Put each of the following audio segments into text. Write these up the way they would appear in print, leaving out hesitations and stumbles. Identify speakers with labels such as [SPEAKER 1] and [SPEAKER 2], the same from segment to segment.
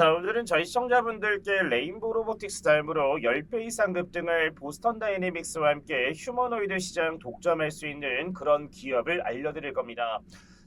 [SPEAKER 1] 자, 오늘은 저희 시청자분들께 레인보우 로보틱스 다음으로 10배 이상 급등을 보스턴 다이내믹스와 함께 휴머노이드 시장 독점할 수 있는 그런 기업을 알려드릴 겁니다.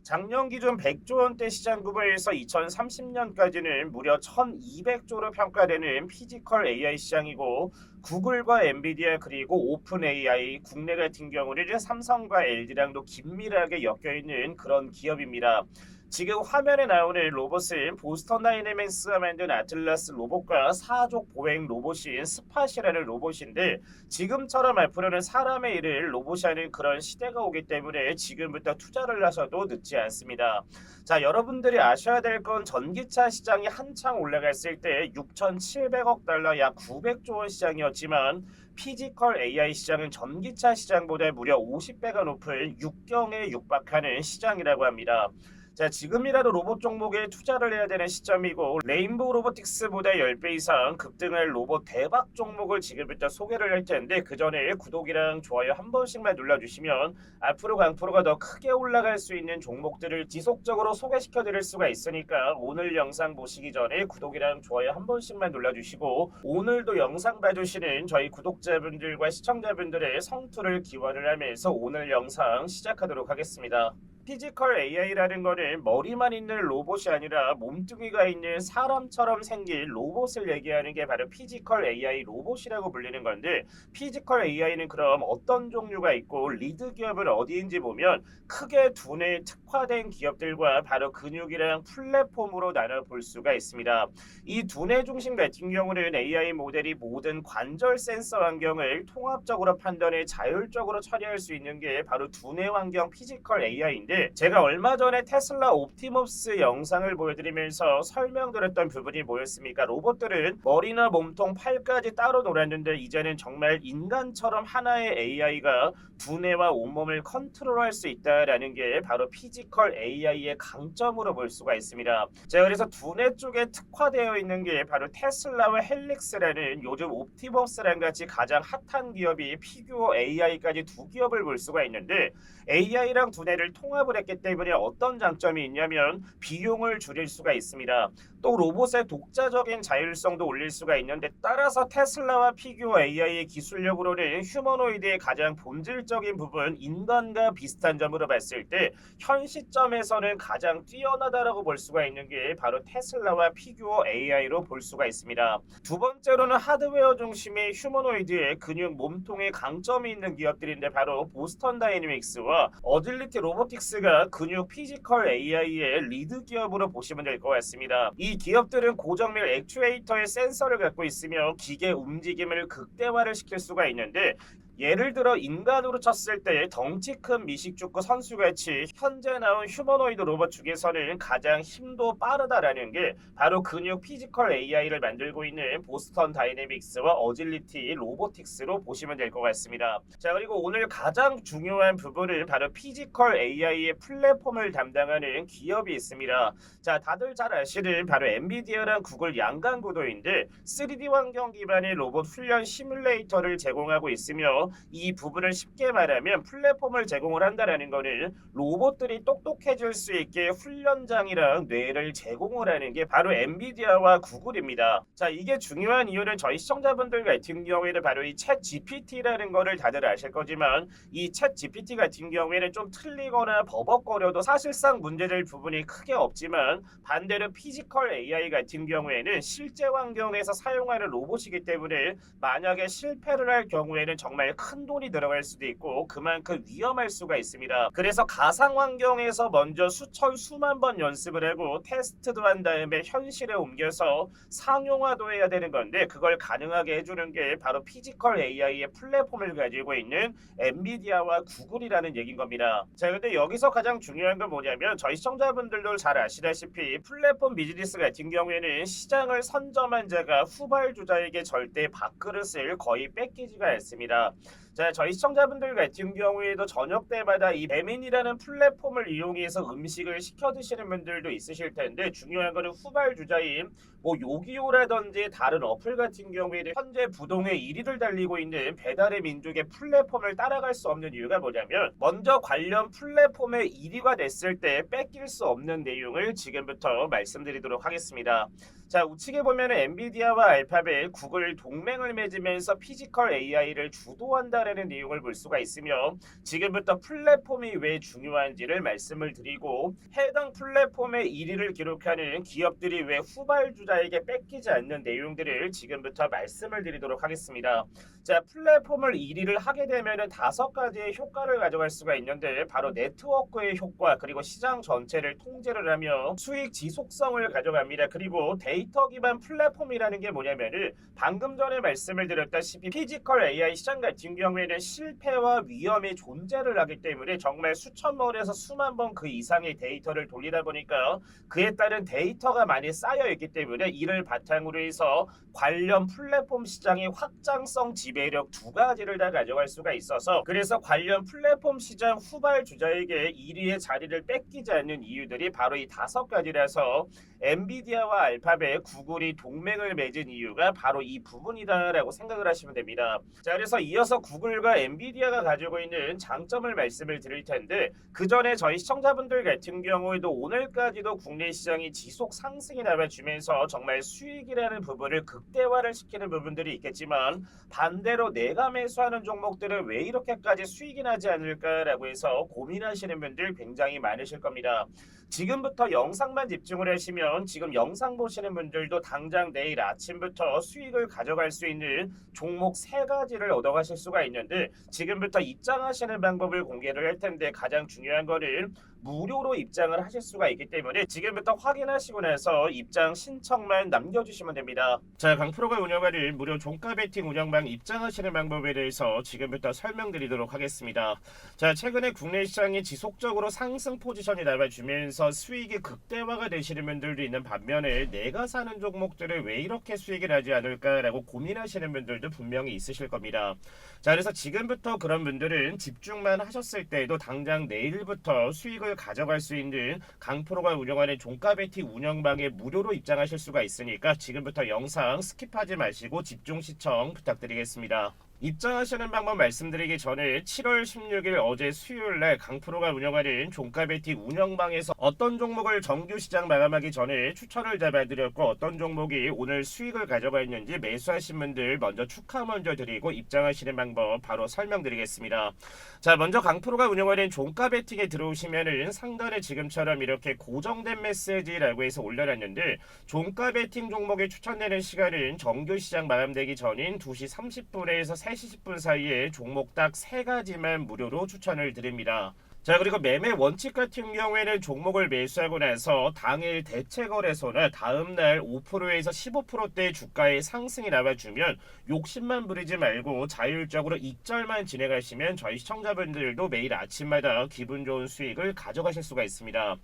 [SPEAKER 1] 작년 기준 100조 원대 시장 규모에서 2030년까지는 무려 1200조로 평가되는 피지컬 AI 시장이고, 구글과 엔비디아 그리고 오픈 AI, 국내 같은 경우는 삼성과 LG랑도 긴밀하게 엮여있는 그런 기업입니다. 지금 화면에 나오는 로봇은 보스턴 다이내믹스가 만든 아틀라스 로봇과 사족 보행 로봇인 스팟이라는 로봇인데, 지금처럼 앞으로는 사람의 일을 로봇이 하는 그런 시대가 오기 때문에 지금부터 투자를 하셔도 늦지 않습니다. 자, 여러분들이 아셔야 될 건 전기차 시장이 한창 올라갔을 때 6,700억 달러 약 900조 원 시장이었지만, 피지컬 AI 시장은 전기차 시장보다 무려 50배가 높은 육경에 육박하는 시장이라고 합니다. 자, 지금이라도 로봇 종목에 투자를 해야 되는 시점이고, 레인보우 로보틱스보다 10배 이상 급등할 로봇 대박 종목을 지금부터 소개를 할 텐데, 그 전에 구독이랑 좋아요 한 번씩만 눌러주시면 앞으로 강프로가 더 크게 올라갈 수 있는 종목들을 지속적으로 소개시켜 드릴 수가 있으니까, 오늘 영상 보시기 전에 구독이랑 좋아요 한 번씩만 눌러주시고, 오늘도 영상 봐주시는 저희 구독자분들과 시청자분들의 성투를 기원을 하면서 오늘 영상 시작하도록 하겠습니다. 피지컬 AI라는 거는 머리만 있는 로봇이 아니라 몸뚱이가 있는 사람처럼 생긴 로봇을 얘기하는 게 바로 피지컬 AI 로봇이라고 불리는 건데, 피지컬 AI는 그럼 어떤 종류가 있고 리드 기업은 어디인지 보면 크게 두뇌에 특화된 기업들과 바로 근육이랑 플랫폼으로 나눠 볼 수가 있습니다. 이 두뇌 중심 같은 경우는 AI 모델이 모든 관절 센서 환경을 통합적으로 판단해 자율적으로 처리할 수 있는 게 바로 두뇌 환경 피지컬 AI인데, 제가 얼마 전에 테슬라 옵티머스 영상을 보여드리면서 설명드렸던 부분이 뭐였습니까? 로봇들은 머리나 몸통, 팔까지 따로 놀았는데, 이제는 정말 인간처럼 하나의 AI가 두뇌와 온몸을 컨트롤할 수 있다라는 게 바로 피지컬 AI의 강점으로 볼 수가 있습니다. 자, 그래서 두뇌 쪽에 특화되어 있는 게 바로 테슬라와 헬릭스라는 요즘 옵티머스랑 같이 가장 핫한 기업이 피규어 AI까지 두 기업을 볼 수가 있는데, AI랑 두뇌를 통합을 했기 때문에 어떤 장점이 있냐면 비용을 줄일 수가 있습니다. 또 로봇의 독자적인 자율성도 올릴 수가 있는데, 따라서 테슬라와 피규어 AI의 기술력으로는 휴머노이드의 가장 본질적인 부분, 인간과 비슷한 점으로 봤을 때 현 시점에서는 가장 뛰어나다라고 볼 수가 있는 게 바로 테슬라와 피규어 AI로 볼 수가 있습니다. 두 번째로는 하드웨어 중심의 휴머노이드의 근육 몸통에 강점이 있는 기업들인데, 바로 보스턴 다이내믹스와 어질리티 로보틱스가 근육 피지컬 AI의 리드 기업으로 보시면 될 것 같습니다. 이 기업들은 고정밀 액추에이터의 센서를 갖고 있으며 기계 움직임을 극대화를 시킬 수가 있는데, 예를 들어 인간으로 쳤을 때 덩치 큰 미식축구 선수같이 현재 나온 휴머노이드 로봇 중에서는 가장 힘도 빠르다라는 게 바로 근육 피지컬 AI를 만들고 있는 보스턴 다이내믹스와 어질리티 로보틱스로 보시면 될 것 같습니다. 자, 그리고 오늘 가장 중요한 부분은 바로 피지컬 AI의 플랫폼을 담당하는 기업이 있습니다. 자, 다들 잘 아시는 바로 엔비디아랑 구글 양강 구도인데, 3D 환경 기반의 로봇 훈련 시뮬레이터를 제공하고 있으며, 이 부분을 쉽게 말하면 플랫폼을 제공을 한다라는 거는 로봇들이 똑똑해질 수 있게 훈련장이랑 뇌를 제공을 하는 게 바로 엔비디아와 구글입니다. 자, 이게 중요한 이유는 저희 시청자분들 같은 경우에는 바로 이 챗 GPT라는 거를 다들 아실 거지만, 이 챗 GPT 같은 경우에는 좀 틀리거나 버벅거려도 사실상 문제될 부분이 크게 없지만, 반대로 피지컬 AI 같은 경우에는 실제 환경에서 사용하는 로봇이기 때문에 만약에 실패를 할 경우에는 정말 큰 돈이 들어갈 수도 있고 그만큼 위험할 수가 있습니다. 그래서 가상 환경에서 먼저 수천 수만 번 연습을 하고 테스트도 한 다음에 현실에 옮겨서 상용화도 해야 되는 건데, 그걸 가능하게 해주는 게 바로 피지컬 AI의 플랫폼을 가지고 있는 엔비디아와 구글이라는 얘기인 겁니다. 자, 근데 여기서 가장 중요한 건 뭐냐면, 저희 시청자분들도 잘 아시다시피 플랫폼 비즈니스 같은 경우에는 시장을 선점한 자가 후발주자에게 절대 밥그릇을 거의 뺏기지가 않습니다. 자, 저희 시청자분들 같은 경우에도 저녁 때마다 이 배민이라는 플랫폼을 이용해서 음식을 시켜 드시는 분들도 있으실 텐데, 중요한 거는 후발 주자인 뭐 요기요라든지 다른 어플 같은 경우에는 현재 부동의 1위를 달리고 있는 배달의 민족의 플랫폼을 따라갈 수 없는 이유가 뭐냐면, 먼저 관련 플랫폼의 1위가 됐을 때 뺏길 수 없는 내용을 지금부터 말씀드리도록 하겠습니다. 자, 우측에 보면 엔비디아와 알파벳, 구글 동맹을 맺으면서 피지컬 AI를 주도한다라는 내용을 볼 수가 있으며, 지금부터 플랫폼이 왜 중요한지를 말씀을 드리고, 해당 플랫폼의 1위를 기록하는 기업들이 왜 후발주자에게 뺏기지 않는 내용들을 지금부터 말씀을 드리도록 하겠습니다. 자, 플랫폼을 1위를 하게 되면 5가지의 효과를 가져갈 수가 있는데, 바로 네트워크의 효과, 그리고 시장 전체를 통제를 하며 수익 지속성을 가져갑니다. 그리고 데이터 기반 플랫폼이라는 게 뭐냐면은, 방금 전에 말씀을 드렸다시피 피지컬 AI 시장 같은 경우에는 실패와 위험이 존재를 하기 때문에 정말 수천 번에서 수만 번 그 이상의 데이터를 돌리다 보니까 그에 따른 데이터가 많이 쌓여 있기 때문에, 이를 바탕으로 해서 관련 플랫폼 시장의 확장성, 지배력 2가지를 다 가져갈 수가 있어서, 그래서 관련 플랫폼 시장 후발 주자에게 1위의 자리를 뺏기지 않는 이유들이 바로 이 5가지라서 엔비디아와 알파벳, 구글이 동맹을 맺은 이유가 바로 이 부분이다라고 생각을 하시면 됩니다. 자, 그래서 이어서 구글과 엔비디아가 가지고 있는 장점을 말씀을 드릴 텐데, 그 전에 저희 시청자분들 같은 경우에도 오늘까지도 국내 시장이 지속 상승이 나와주면서 정말 수익이라는 부분을 극대화를 시키는 부분들이 있겠지만, 반대로 내가 매수하는 종목들은 왜 이렇게까지 수익이 나지 않을까라고 해서 고민하시는 분들 굉장히 많으실 겁니다. 지금부터 영상만 집중을 하시면 지금 영상 보시는 분들도 당장 내일 아침부터 수익을 가져갈 수 있는 종목 3가지를 얻어가실 수가 있는데, 지금부터 입장하시는 방법을 공개를 할 텐데, 가장 중요한 거는 무료로 입장을 하실 수가 있기 때문에 지금부터 확인하시고 나서 입장 신청만 남겨주시면 됩니다. 자, 강프로가 운영하는 무료 종가 베팅 운영방 입장하시는 방법에 대해서 지금부터 설명드리도록 하겠습니다. 자, 최근에 국내 시장이 지속적으로 상승 포지션이 나와주면서 수익이 극대화가 되시는 분들도 있는 반면에, 내가 사는 종목들을 왜 이렇게 수익이 나지 않을까라고 고민하시는 분들도 분명히 있으실 겁니다. 자, 그래서 지금부터 그런 분들은 집중만 하셨을 때에도 당장 내일부터 수익을 가져갈 수 있는 강프로가 운영하는 종가 베팅 운영방에 무료로 입장하실 수가 있으니까 지금부터 영상 스킵하지 마시고 집중 시청 부탁드리겠습니다. 입장하시는 방법 말씀드리기 전에 7월 16일 어제 수요일날 강프로가 운영하는 종가 베팅 운영방에서 어떤 종목을 정규 시장 마감하기 전에 추천을 잡아드렸고, 어떤 종목이 오늘 수익을 가져가있는지 매수하신 분들 먼저 축하 먼저 드리고 입장하시는 방법 바로 설명드리겠습니다. 자, 먼저 강프로가 운영하는 종가 베팅에 들어오시면은 상단에 지금처럼 이렇게 고정된 메시지라고 해서 올려놨는데, 종가 베팅 종목이 추천되는 시간은 정규 시장 마감되기 전인 2시 30분에서 3시 10분 사이에 종목 딱 3가지만 무료로 추천을 드립니다. 자, 그리고 매매 원칙 같은 경우에는 종목을 매수하고 나서 당일 대체 거래소나 다음날 5%에서 15%대 주가의 상승이 나와주면 욕심만 부리지 말고 자율적으로 익절만 진행하시면 저희 시청자분들도 매일 아침마다 기분 좋은 수익을 가져가실 수가 있습니다.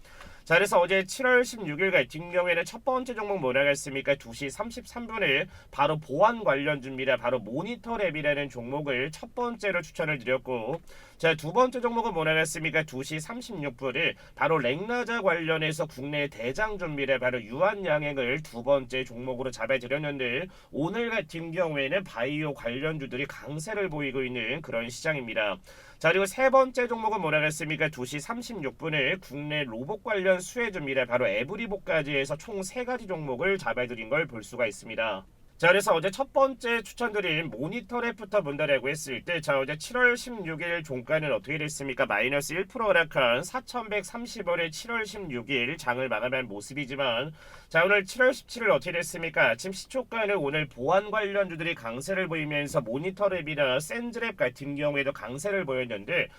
[SPEAKER 1] 자, 그래서 어제 7월 16일 같은 경우에는 첫 번째 종목 뭐라 했습니까? 2시 33분에 바로 보안 관련주입니다. 바로 모니터랩이라는 종목을 첫 번째로 추천을 드렸고, 자, 두 번째 종목은 뭐라 했습니까? 2시 36분에 바로 렉나자 관련해서 국내 대장주입니다. 바로 유한양행을 두 번째 종목으로 잡아드렸는데, 오늘 같은 경우에는 바이오 관련주들이 강세를 보이고 있는 그런 시장입니다. 자, 그리고 세 번째 종목은 뭐라 했습니까? 2시 36분에 국내 로봇 관련 수혜주입니다. 바로 에브리봇까지 해서 총 3가지 종목을 잡아드린 걸 볼 수가 있습니다. 자, 그래서 어제 첫 번째 추천드린 모니터랩부터 본다라고 했을 때, 자, 어제 7월 16일 종가는 어떻게 됐습니까? 마이너스 1% 하락한 4,130원에 7월 16일 장을 마감한 모습이지만, 자, 오늘 7월 17일 어떻게 됐습니까? 아침 시초가는 오늘 보안 관련주들이 강세를 보이면서 모니터랩이나 센즈랩 같은 경우에도 강세를 보였는데,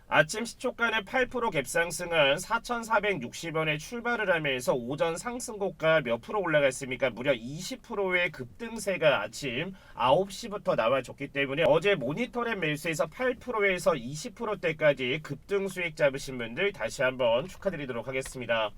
[SPEAKER 1] 아침 시초가는 8% 갭상승한 4,460원에 출발을 하면서 오전 상승고가 몇 프로 올라갔습니까? 무려 20%의 급등세가 아침 9시부터 나와줬기 때문에 어제 모니터랩 매수에서 8%에서 20%대까지 급등 수익 잡으신 분들 다시 한번 축하드리도록 하겠습니다.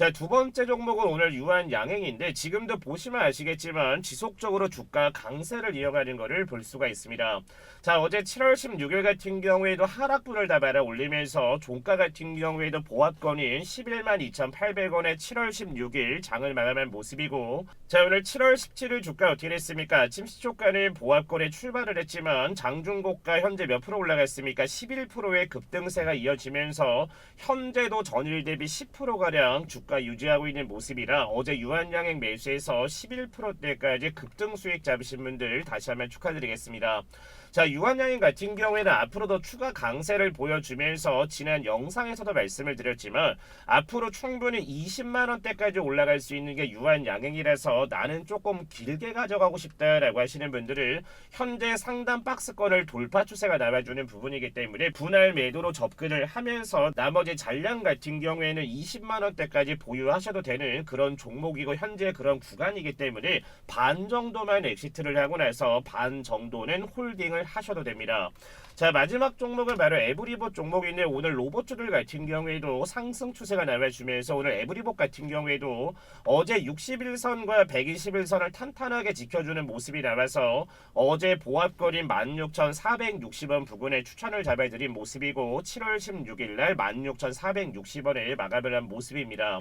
[SPEAKER 1] 자, 두 번째 종목은 오늘 유한양행인데 지금도 보시면 아시겠지만 지속적으로 주가 강세를 이어가는 것을 볼 수가 있습니다. 자, 어제 7월 16일 같은 경우에도 하락분을 다 받아 올리면서 종가 같은 경우에도 보합권인 11만 2,800원에 7월 16일 장을 마감한 모습이고, 자, 오늘 7월 17일 주가 어떻게 됐습니까? 아침 시초가는 보합권에 출발을 했지만 장중고가 현재 몇 프로 올라갔습니까? 11%의 급등세가 이어지면서 현재도 전일 대비 10%가량 주가 유지하고 있는 모습이라 어제 유한양행 매수에서 11%대까지 급등 수익 잡으신 분들 다시 한번 축하드리겠습니다. 자, 유한양행 같은 경우에는 앞으로도 추가 강세를 보여주면서 지난 영상에서도 말씀을 드렸지만 앞으로 충분히 20만원대까지 올라갈 수 있는 게 유한양행이라서 나는 조금 길게 가져가고 싶다라고 하시는 분들은 현재 상단 박스권을 돌파 추세가 나와주는 부분이기 때문에 분할 매도로 접근을 하면서 나머지 잔량 같은 경우에는 20만원대까지 보유하셔도 되는 그런 종목이고 현재 그런 구간이기 때문에 반 정도만 엑시트를 하고 나서 반 정도는 홀딩을 하셔도 됩니다. 자, 마지막 종목은 바로 에브리봇 종목인데 오늘 로봇주들 같은 경우에도 상승 추세가 나와주면서 오늘 에브리봇 같은 경우에도 어제 61선과 121선을 탄탄하게 지켜주는 모습이 나와서 어제 보합거리 16,460원 부근에 추천을 잡아드린 모습이고 7월 16일날 16,460원에 마감을 한 모습입니다.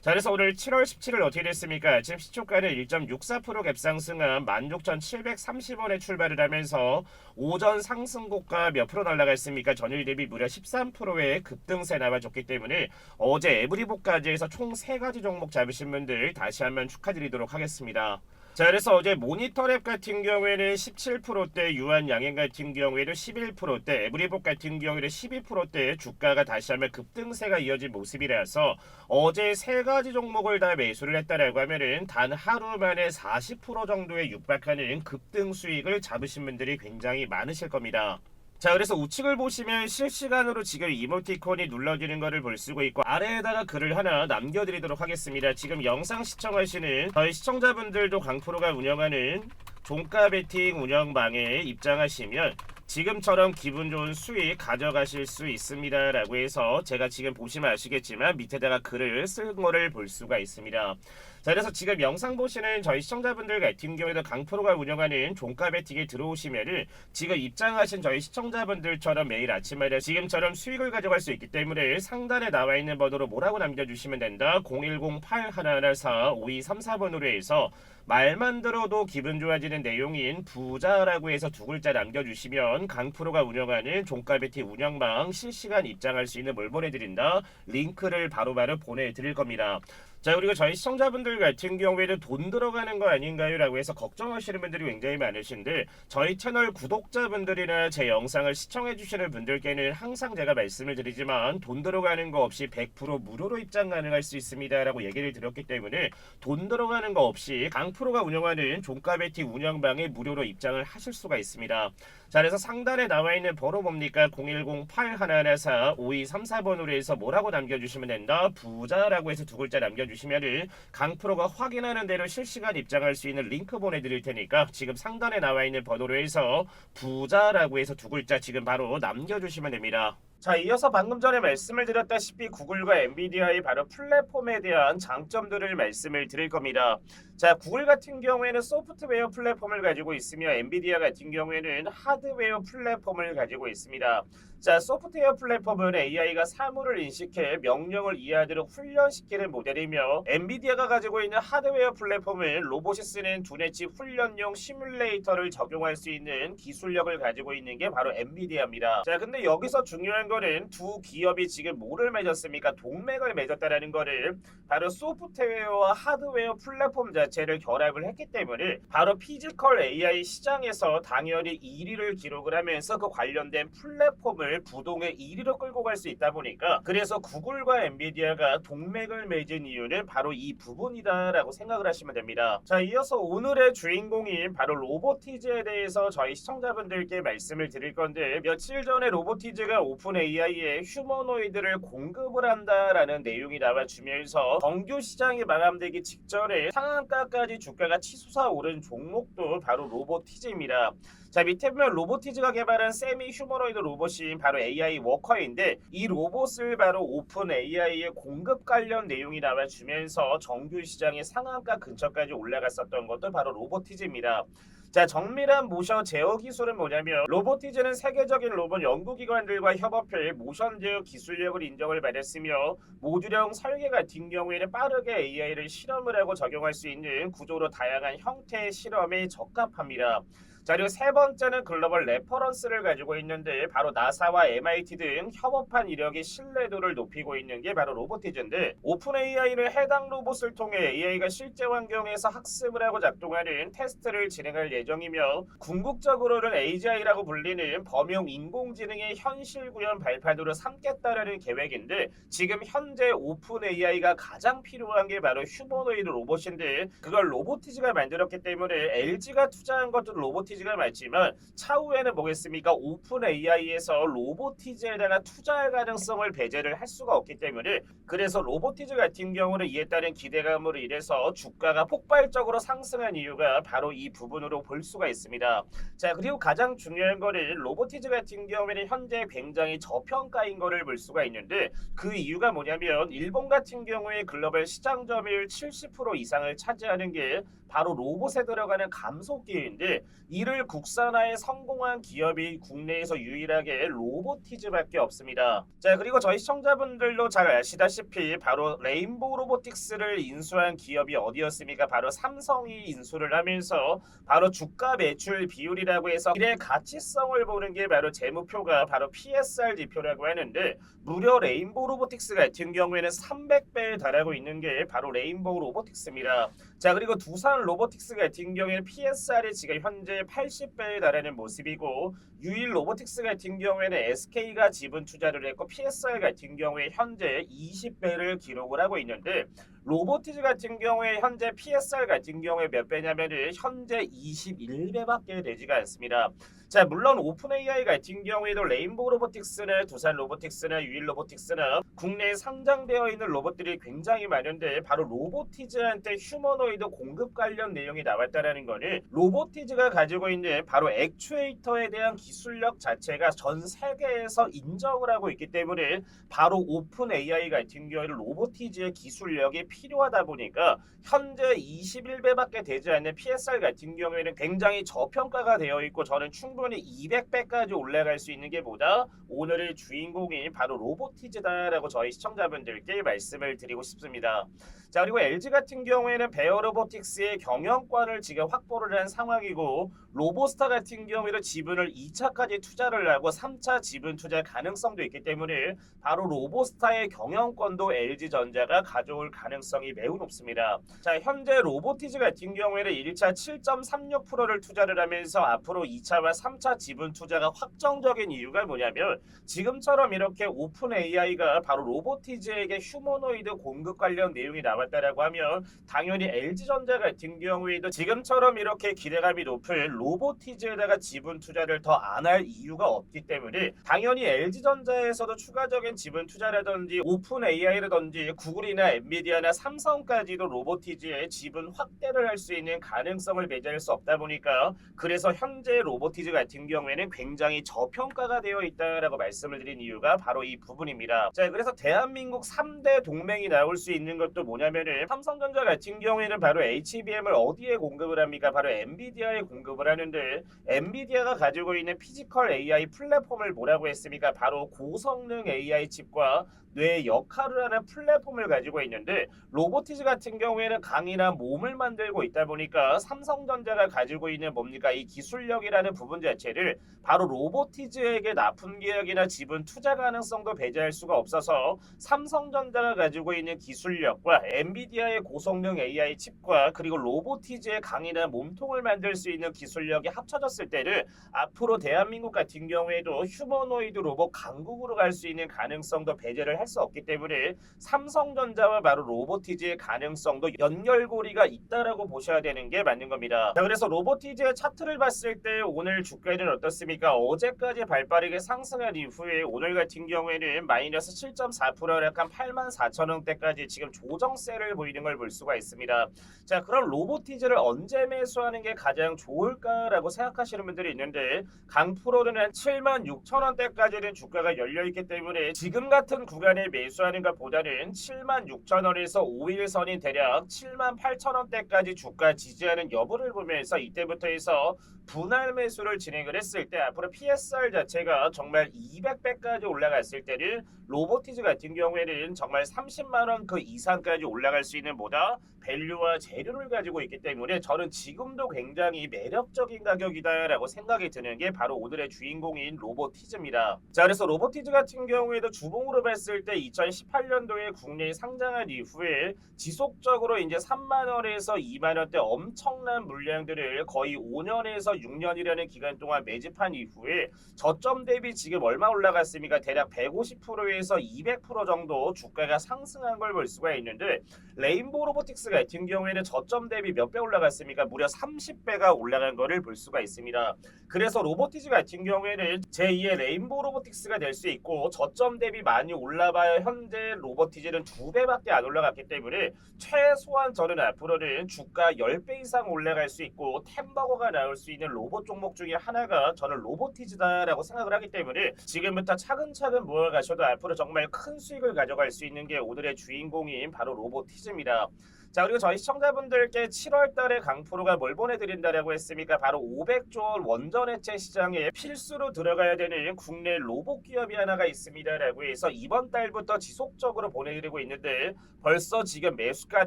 [SPEAKER 1] 자, 그래서 오늘 7월 17일 어떻게 됐습니까? 지금 시초가는 1.64% 갭상승한 16,730원에 출발을 하면서 오전 상승고가 몇 프로 날라갔습니까? 전일 대비 무려 13%의 급등세 나와줬기 때문에 어제 에브리봇까지 해서 총 3가지 종목 잡으신 분들 다시 한번 축하드리도록 하겠습니다. 자, 그래서 어제 모니터랩 같은 경우에는 17%대, 유한양행 같은 경우에도 11%대, 에브리봇 같은 경우에는 12%대 주가가 다시 한번 급등세가 이어진 모습이라서 어제 3가지 종목을 다 매수를 했다라고 하면은 단 하루 만에 40% 정도에 육박하는 급등 수익을 잡으신 분들이 굉장히 많으실 겁니다. 자, 그래서 우측을 보시면 실시간으로 지금 이모티콘이 눌러지는 것을 볼 수가 있고 아래에다가 글을 하나 남겨드리도록 하겠습니다. 지금 영상 시청하시는 저희 시청자분들도 강프로가 운영하는 종가 베팅 운영방에 입장하시면 지금처럼 기분 좋은 수익 가져가실 수 있습니다 라고 해서 제가 지금 보시면 아시겠지만 밑에다가 글을 쓴 거를 볼 수가 있습니다. 자, 그래서 지금 영상 보시는 저희 시청자분들 같은 경우에도 강프로가 운영하는 종가 베팅에 들어오시면은 지금 입장하신 저희 시청자분들처럼 매일 아침마다 지금처럼 수익을 가져갈 수 있기 때문에 상단에 나와 있는 번호로 뭐라고 남겨주시면 된다. 010-8114-5234번으로 해서 말만 들어도 기분 좋아지는 내용인 부자라고 해서 2글자 남겨주시면 강프로가 운영하는 종가 베팅 운영방 실시간 입장할 수 있는 뭘 보내드린다. 링크를 바로바로 보내드릴 겁니다. 자, 그리고 저희 시청자분들 같은 경우에는 돈 들어가는 거 아닌가요? 라고 해서 걱정하시는 분들이 굉장히 많으신데 저희 채널 구독자분들이나 제 영상을 시청해 주시는 분들께는 항상 제가 말씀을 드리지만 돈 들어가는 거 없이 100% 무료로 입장 가능할 수 있습니다 라고 얘기를 드렸기 때문에 돈 들어가는 거 없이 강프로가 운영하는 종가 베팅 운영방에 무료로 입장을 하실 수가 있습니다. 자, 그래서 상단에 나와 있는 번호 뭡니까? 010-8114-5234번으로 해서 뭐라고 남겨주시면 된다. 부자라고 해서 2글자 남겨주시면은 강프로가 확인하는 대로 실시간 입장할 수 있는 링크 보내드릴 테니까 지금 상단에 나와 있는 번호로 해서 부자라고 해서 2글자 지금 바로 남겨주시면 됩니다. 자, 이어서 방금 전에 말씀을 드렸다시피 구글과 엔비디아의 바로 플랫폼에 대한 장점들을 말씀을 드릴 겁니다. 자, 구글 같은 경우에는 소프트웨어 플랫폼을 가지고 있으며 엔비디아 같은 경우에는 하드웨어 플랫폼을 가지고 있습니다. 자, 소프트웨어 플랫폼은 AI가 사물을 인식해 명령을 이해하도록 훈련시키는 모델이며 엔비디아가 가지고 있는 하드웨어 플랫폼은 로봇이 쓰는 두뇌치 훈련용 시뮬레이터를 적용할 수 있는 기술력을 가지고 있는 게 바로 엔비디아입니다. 자, 근데 여기서 중요한 거는 두 기업이 지금 뭐를 맺었습니까? 동맹을 맺었다라는 거를 바로 소프트웨어와 하드웨어 플랫폼 자체를 결합을 했기 때문에 바로 피지컬 AI 시장에서 당연히 1위를 기록을 하면서 그 관련된 플랫폼을 부동의 1위로 끌고 갈 수 있다 보니까 그래서 구글과 엔비디아가 동맹을 맺은 이유는 바로 이 부분이다라고 생각을 하시면 됩니다. 자, 이어서 오늘의 주인공인 바로 로보티즈에 대해서 저희 시청자분들께 말씀을 드릴 건데 며칠 전에 로보티즈가 오픈에 AI에 휴머노이드를 공급을 한다라는 내용이 나와주면서 정규 시장이 마감되기 직전에 상한가까지 주가가 치솟아 오른 종목도 바로 로보티즈입니다. 자, 밑에 보면 로보티즈가 개발한 세미 휴머노이드 로봇인 바로 AI 워커인데, 이 로봇을 바로 오픈 AI의 공급 관련 내용이 나와주면서 정규 시장의 상한가 근처까지 올라갔었던 것도 바로 로보티즈입니다. 자, 정밀한 모션 제어 기술은 뭐냐면, 로보티즈는 세계적인 로봇 연구기관들과 협업해 모션 제어 기술력을 인정을 받았으며, 모듈형 설계 같은 경우에는 빠르게 AI를 실험을 하고 적용할 수 있는 구조로 다양한 형태의 실험에 적합합니다. 자, 그리고 세 번째는 글로벌 레퍼런스를 가지고 있는데, 바로 나사와 MIT 등 협업한 이력의 신뢰도를 높이고 있는 게 바로 로보티즈인데, 오픈 AI는 해당 로봇을 통해 AI가 실제 환경에서 학습을 하고 작동하는 테스트를 진행할 예정이며, 궁극적으로는 AGI라고 불리는 범용 인공지능의 현실 구현 발판으로 삼겠다라는 계획인데, 지금 현재 오픈 AI가 가장 필요한 게 바로 휴머노이드 로봇인데, 그걸 로보티즈가 만들었기 때문에 LG가 투자한 것도 로보티즈가 맞지만, 차후에는 뭐겠습니까? 오픈 AI에서 로보티즈에다가 투자할 가능성을 배제를 할 수가 없기 때문에, 그래서 로보티즈 같은 경우는 이에 따른 기대감으로 인해서 주가가 폭발적으로 상승한 이유가 바로 이 부분으로 볼 수가 있습니다. 자, 그리고 가장 중요한 거는 로보티즈 같은 경우에는 현재 굉장히 저평가인 거를 볼 수가 있는데, 그 이유가 뭐냐면, 일본 같은 경우에 글로벌 시장 점유율 70% 이상을 차지하는 게 바로 로봇에 들어가는 감속기인데, 이를 국산화에 성공한 기업이 국내에서 유일하게 로보티즈밖에 없습니다. 자, 그리고 저희 시청자분들도 잘 아시다시피 바로 레인보우 로보틱스를 인수한 기업이 어디였습니까? 바로 삼성이 인수를 하면서 바로 주가 매출 비율이라고 해서 일의 가치성을 보는 게 바로 재무표가 바로 PSR 지표라고 하는데, 무려 레인보우 로보틱스 같은 경우에는 300배에 달하고 있는 게 바로 레인보우 로보틱스입니다. 자, 그리고 두산 로보틱스 같은 경우에는 PSR이 지금 현재 80배에 달하는 모습이고, 유일 로보틱스 같은 경우에는 SK가 지분 투자를 했고, PSR 같은 경우에 현재 20배를 기록을 하고 있는데, 로보티즈 같은 경우에 현재 PSR 같은 경우에 몇 배냐면은 현재 21배밖에 되지가 않습니다. 자, 물론 오픈 AI 같은 경우에도 레인보우 로보틱스나 두산 로보틱스나 유일 로보틱스나 국내에 상장되어 있는 로봇들이 굉장히 많은데, 바로 로보티즈한테 휴머노이드 공급 관련 내용이 나왔다라는 거는 로보티즈가 가지고 있는 바로 액추에이터에 대한 기술력 자체가 전 세계에서 인정을 하고 있기 때문에, 바로 오픈 AI 같은 경우에는 로보티즈의 기술력이 필요하다 보니까 현재 21배밖에 되지 않는 PSR 같은 경우에는 굉장히 저평가가 되어 있고, 저는 충분히 200배까지 올라갈 수 있는 게 보다 오늘의 주인공이 바로 로보티즈다라고 저희 시청자분들께 말씀을 드리고 싶습니다. 자, 그리고 LG 같은 경우에는 베어 로보틱스의 경영권을 지금 확보를 한 상황이고, 로보스타 같은 경우에는 지분을 2차까지 투자를 하고 3차 지분 투자 가능성도 있기 때문에, 바로 로보스타의 경영권도 LG전자가 가져올 가능성이 매우 높습니다. 자, 현재 로보티즈 같은 경우에는 1차 7.36%를 투자를 하면서 앞으로 2차와 3차 지분 투자가 확정적인 이유가 뭐냐면, 지금처럼 이렇게 오픈 AI가 바로 로보티즈에게 휴머노이드 공급 관련 내용이 나왔다라고 하면, 당연히 LG전자 같은 경우에도 지금처럼 이렇게 기대감이 높은 로보티즈에다가 지분 투자를 더 안 할 이유가 없기 때문에, 당연히 LG전자에서도 추가적인 지분 투자라든지 오픈 AI라든지 구글이나 엔비디아나 삼성까지도 로보티즈의 지분 확대를 할 수 있는 가능성을 배제할 수 없다 보니까, 그래서 현재 로보티즈 같은 경우에는 굉장히 저평가가 되어 있다라고 말씀을 드린 이유가 바로 이 부분입니다. 자, 그래서 대한민국 3대 동맹이 나올 수 있는 것도 뭐냐면은, 삼성전자 같은 경우에는 바로 HBM을 어디에 공급을 합니까? 바로 엔비디아에 공급을 하는데, 엔비디아가 가지고 있는 피지컬 AI 플랫폼을 뭐라고 했습니까? 바로 고성능 AI 칩과 뇌의 역할을 하는 플랫폼을 가지고 있는데, 로보티즈 같은 경우에는 강인한 몸을 만들고 있다 보니까 삼성전자가 가지고 있는 뭡니까? 이 기술력이라는 부분 자체를 바로 로보티즈에게 납품 계약이나 지분 투자 가능성도 배제할 수가 없어서, 삼성전자가 가지고 있는 기술력과 엔비디아의 고성능 AI 칩과 그리고 로보티즈의 강인한 몸통을 만들 수 있는 기술 기술력이 합쳐졌을 때는 앞으로 대한민국 같은 경우에도 휴머노이드 로봇 강국으로 갈 수 있는 가능성도 배제를 할 수 없기 때문에 삼성전자와 바로 로보티즈의 가능성도 연결고리가 있다라고 보셔야 되는 게 맞는 겁니다. 자, 그래서 로보티즈의 차트를 봤을 때 오늘 주가는 어떻습니까? 어제까지 발빠르게 상승한 이후에 오늘 같은 경우에는 마이너스 7.4% 약간 84,000원대까지 지금 조정세를 보이는 걸 볼 수가 있습니다. 자, 그럼 로보티즈를 언제 매수하는 게 가장 좋을까라고 생각하시는 분들이 있는데 강프로는 한 76,000원대까지는 주가가 열려있기 때문에 지금 같은 구간에 매수하는 것보다는 76,000원에서 5일선인 대략 78,000원대까지 주가 지지하는 여부를 보면서 이때부터 해서 분할 매수를 진행을 했을 때 앞으로 PSR 자체가 정말 200배까지 올라갔을 때는 로보티즈 같은 경우에는 정말 30만원 그 이상까지 올라갈 수 있는 보다 밸류와 재료를 가지고 있기 때문에 저는 지금도 굉장히 매력적인 가격이다라고 생각이 드는 게 바로 오늘의 주인공인 로보티즈입니다. 자, 그래서 로보티즈 같은 경우에도 주봉으로 봤을 때 2018년도에 국내에 상장한 이후에 지속적으로 이제 3만원에서 2만원대 엄청난 물량들을 거의 5년에서 6년이라는 기간 동안 매집한 이후에 저점 대비 지금 얼마 올라갔습니까? 대략 150%에서 200% 정도 주가가 상승한 걸 볼 수가 있는데 레인보우 로보틱스 같은 경우에는 저점 대비 몇 배 올라갔습니까? 무려 30배가 올라간 거를 볼 수가 있습니다. 그래서 로보티즈 같은 경우에는 제2의 레인보우 로보틱스가 될 수 있고 저점 대비 많이 올라봐야 현재 로보티즈는 2배밖에 안 올라갔기 때문에 최소한 저는 앞으로는 주가 10배 이상 올라갈 수 있고 템버거가 나올 수 있는 로봇 종목 중에 하나가 저는 로보티즈다라고 생각을 하기 때문에 지금부터 차근차근 모아가셔도 앞으로 정말 큰 수익을 가져갈 수 있는 게 오늘의 주인공인 바로 로보티즈입니다. 자, 그리고 저희 시청자분들께 7월달에 강프로가 뭘 보내드린다라고 했습니까? 바로 500조 원 원전해체 시장에 필수로 들어가야 되는 국내 로봇 기업이 하나가 있습니다라고 해서 이번 달부터 지속적으로 보내드리고 있는데 벌써 지금 매수가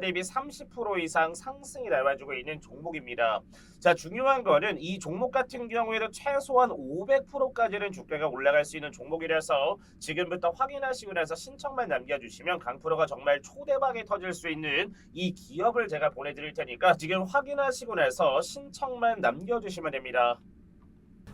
[SPEAKER 1] 대비 30% 이상 상승이 나와주고 있는 종목입니다. 자, 중요한 거는 이 종목 같은 경우에는 최소한 500%까지는 주가가 올라갈 수 있는 종목이라서 지금부터 확인하시고 나서 신청만 남겨주시면 강프로가 정말 초대박이 터질 수 있는 이 기업을 제가 보내드릴 테니까 지금 확인하시고 나서 신청만 남겨주시면 됩니다.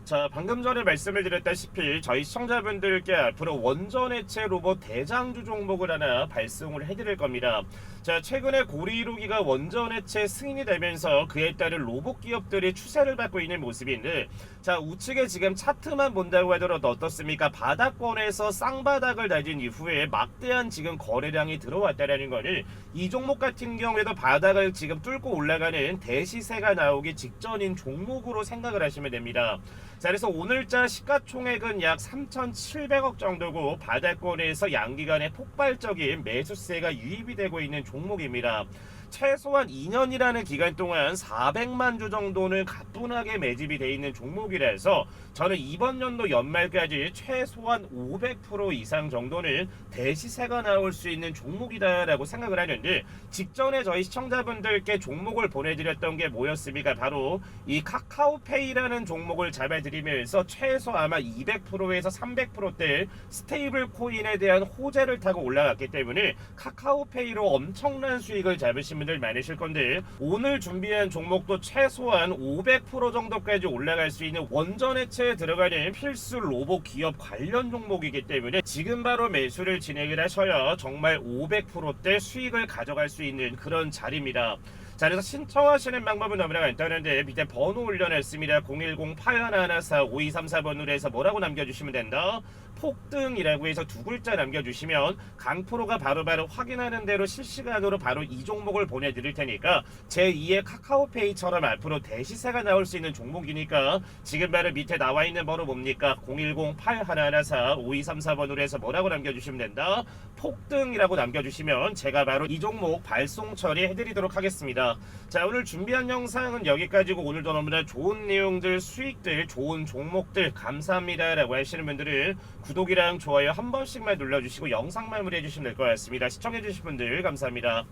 [SPEAKER 1] 자, 방금 전에 말씀을 드렸다시피 저희 시청자분들께 앞으로 원전해체 로봇 대장주 종목을 하나 발송을 해드릴 겁니다. 자, 최근에 고리이루기가 원전해체 승인이 되면서 그에 따른 로봇 기업들이 추세를 받고 있는 모습인데 자, 우측에 지금 차트만 본다고 하더라도 어떻습니까? 바닥권에서 쌍바닥을 다진 이후에 막대한 지금 거래량이 들어왔다는 거는 이 종목 같은 경우에도 바닥을 지금 뚫고 올라가는 대시세가 나오기 직전인 종목으로 생각을 하시면 됩니다. 자, 그래서 오늘자 시가총액은 약 3,700억 정도고 바닥권에서 양기간의 폭발적인 매수세가 유입이 되고 있는 종목입니다. 최소한 2년이라는 기간 동안 400만 주 정도는 가뿐하게 매집이 돼 있는 종목이라서 저는 이번 연도 연말까지 최소한 500% 이상 정도는 대시세가 나올 수 있는 종목이다라고 생각을 하는데 직전에 저희 시청자분들께 종목을 보내드렸던 게 뭐였습니까? 바로 이 카카오페이라는 종목을 잡아드리면서 최소 아마 200%에서 300%대 스테이블 코인에 대한 호재를 타고 올라갔기 때문에 카카오페이로 엄청난 수익을 잡으신 분들 많으실 건데 오늘 준비한 종목도 최소한 500% 정도까지 올라갈 수 있는 원전해체에 들어가는 필수 로봇 기업 관련 종목이기 때문에 지금 바로 매수를 진행을 하셔야 정말 500%대 수익을 가져갈 수 있는 그런 자리입니다. 자, 그래서 신청하시는 방법은 너무나 간단한데 밑에 번호 올려놨습니다. 010-8114-5234번으로 해서 뭐라고 남겨주시면 된다. 폭등이라고 해서 두 글자 남겨주시면 강프로가 바로바로 확인하는 대로 실시간으로 바로 이 종목을 보내드릴 테니까 제2의 카카오페이처럼 앞으로 대시세가 나올 수 있는 종목이니까 지금 바로 밑에 나와 있는 번호 뭡니까? 010-8114-5234번으로 해서 뭐라고 남겨주시면 된다. 폭등이라고 남겨주시면 제가 바로 이 종목 발송 처리해드리도록 하겠습니다. 자, 오늘 준비한 영상은 여기까지고 오늘도 너무나 좋은 내용들, 수익들, 좋은 종목들 감사합니다 라고 하시는 분들은 구독이랑 좋아요 한 번씩만 눌러주시고 영상 마무리해주시면 될 것 같습니다. 시청해주신 분들 감사합니다.